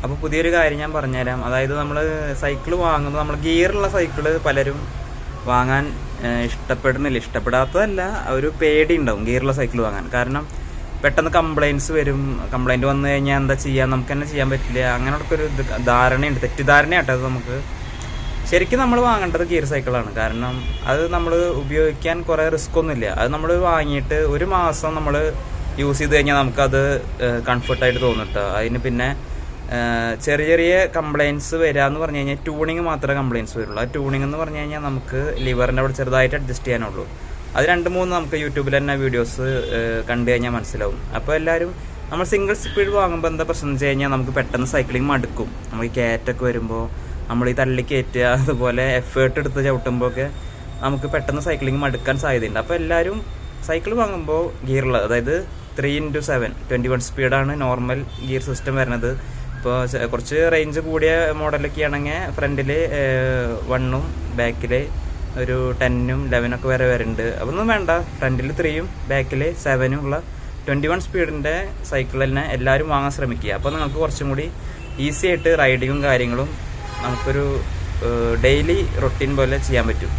അപ്പോൾ പുതിയൊരു കാര്യം ഞാൻ പറഞ്ഞുതരാം. അതായത് നമ്മൾ സൈക്കിൾ വാങ്ങുമ്പോൾ നമ്മൾ ഗിയറുള്ള സൈക്കിള് പലരും വാങ്ങാൻ ഇഷ്ടപ്പെടാത്തതല്ല, ഒരു പേടി ഉണ്ടാവും ഗിയറുള്ള സൈക്കിൾ വാങ്ങാൻ. കാരണം പെട്ടെന്ന് കംപ്ലയിൻറ്റ്സ് വരും, കംപ്ലയിൻറ്റ് വന്നു കഴിഞ്ഞാൽ എന്താ ചെയ്യുക, നമുക്ക് തന്നെ ചെയ്യാൻ പറ്റില്ല, അങ്ങനെയൊക്കെ ഒരു ധാരണയുണ്ട്, തെറ്റിദ്ധാരണയാട്ടോ അത്. നമുക്ക് ശരിക്കും നമ്മൾ വാങ്ങേണ്ടത് ഗിയർ സൈക്കിളാണ്. കാരണം അത് നമ്മൾ ഉപയോഗിക്കാൻ കുറേ റിസ്ക് ഒന്നുമില്ല. അത് നമ്മൾ വാങ്ങിയിട്ട് ഒരു മാസം നമ്മൾ യൂസ് ചെയ്ത് കഴിഞ്ഞാൽ നമുക്കത് കംഫർട്ടായിട്ട് തോന്നിട്ടോ. അതിന് പിന്നെ ചെറിയ ചെറിയ കംപ്ലയിൻറ്റ്സ് വരാമെന്ന് പറഞ്ഞു കഴിഞ്ഞാൽ ട്യൂണിങ് മാത്രമേ കംപ്ലയിൻറ്റ്സ് വരുള്ളൂ. ആ ട്യൂണിങ് എന്ന് പറഞ്ഞു കഴിഞ്ഞാൽ നമുക്ക് ലിവറിൻ്റെ അവിടെ ചെറുതായിട്ട് അഡ്ജസ്റ്റ് ചെയ്യാനുള്ളൂ. അത് 2-3 നമുക്ക് യൂട്യൂബിൽ തന്നെ വീഡിയോസ് കണ്ടു കഴിഞ്ഞാൽ മനസ്സിലാവും. അപ്പോൾ എല്ലാവരും നമ്മൾ സിംഗിൾ സ്പീഡ് വാങ്ങുമ്പോൾ എന്താ പ്രശ്നം വെച്ച് കഴിഞ്ഞാൽ നമുക്ക് പെട്ടെന്ന് സൈക്ലിങ് മടുക്കും. നമുക്ക് ഈ കയറ്റൊക്കെ വരുമ്പോൾ നമ്മൾ ഈ തള്ളി കയറ്റുക, അതുപോലെ എഫേർട്ട് എടുത്ത് ചവിട്ടുമ്പോഴൊക്കെ നമുക്ക് പെട്ടെന്ന് സൈക്ലിങ് മടുക്കാൻ സാധ്യതയുണ്ട്. അപ്പോൾ എല്ലാവരും സൈക്കിൾ വാങ്ങുമ്പോൾ ഗിയറുള്ള, അതായത് 3x7 21 സ്പീഡാണ് നോർമൽ ഗിയർ സിസ്റ്റം വരുന്നത്. ഇപ്പോൾ കുറച്ച് റേഞ്ച് കൂടിയ മോഡലൊക്കെ ആണെങ്കിൽ ഫ്രണ്ടിൽ 1ഉം ബാക്കിൽ ഒരു 10ഉം 11ഒക്കെ വരെ വരുന്നുണ്ട്. അതൊന്നും വേണ്ട, ഫ്രണ്ടിൽ 3ഉം ബാക്കിൽ 7ഉം ഉള്ള 21 സ്പീഡിൻ്റെ സൈക്കിൾ തന്നെ എല്ലാവരും വാങ്ങാൻ ശ്രമിക്കുക. അപ്പോൾ നിങ്ങൾക്ക് കുറച്ചും കൂടി ഈസി ആയിട്ട് റൈഡിങ്ങും കാര്യങ്ങളും നമുക്കൊരു ഡെയിലി റൊട്ടീൻ പോലെ ചെയ്യാൻ പറ്റും.